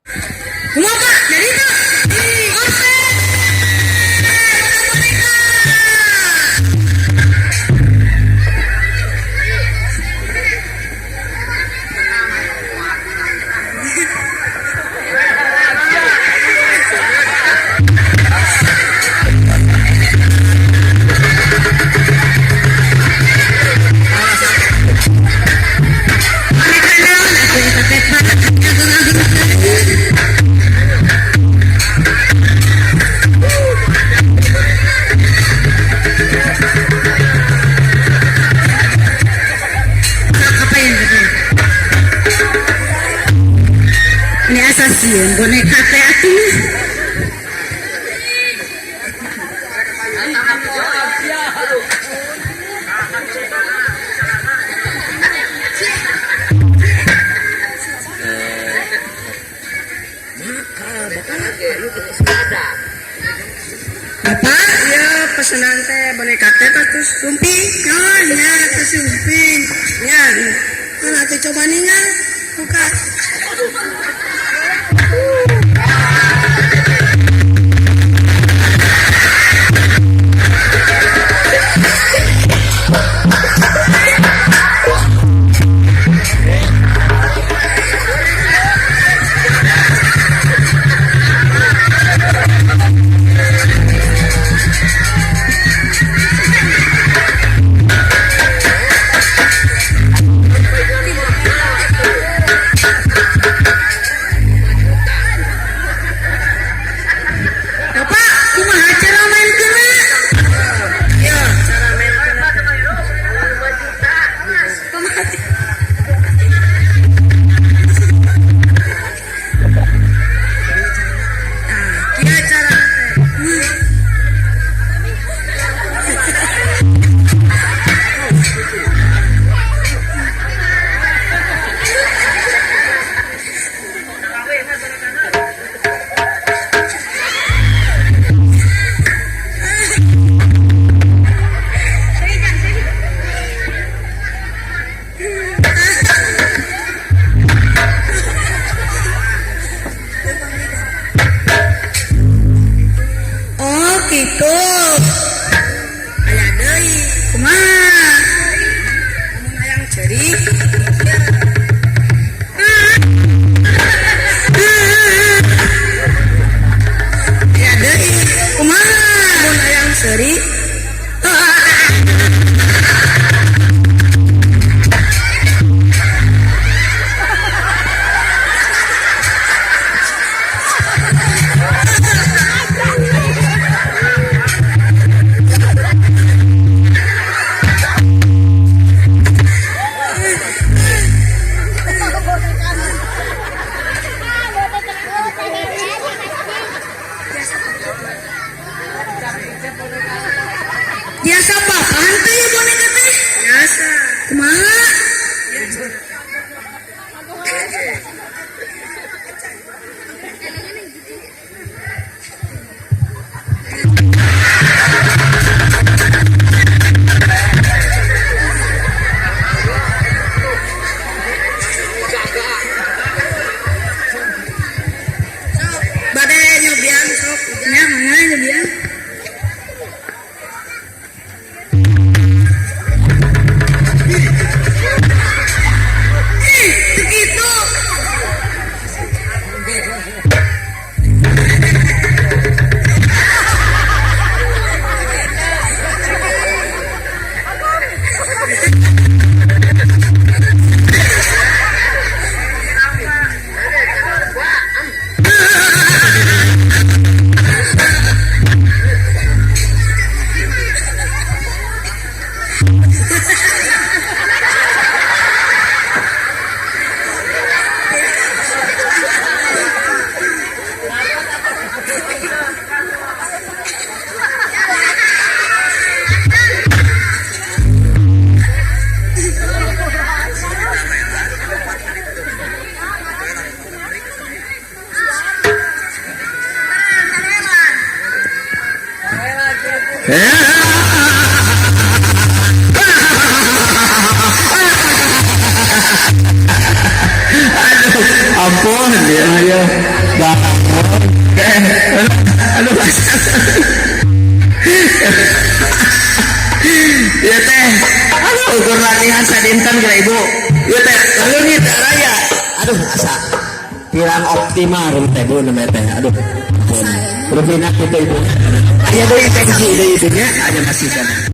Kumaha Pak? Jadi itu. Oke. Asasian boneka teh atuh. Bapak, ya pesanan teh boneka teh terus sumping. Oh, ya terus sumping. Ya, mana teh coba ningal buka. Gitu. Aya deui. Kumaha? Mun hayang ceurik. Aya deui. Kumaha? Mun hayang ceurik. Biasa papan teh ya boneka teh? Biasa. Kumaha? Biasa. Bade nyobian sok. Nya mana nyobian? Aduh, ampun dia. Iya teh, ukur latihan sadinten kira ibu. Iya teh, lalu nih raya. Aduh, asa bilang optimal teh bu namanya teh. Aduh, berpinak gitu ibu. Ayah deh tensi deh ibunya, aja masih kan.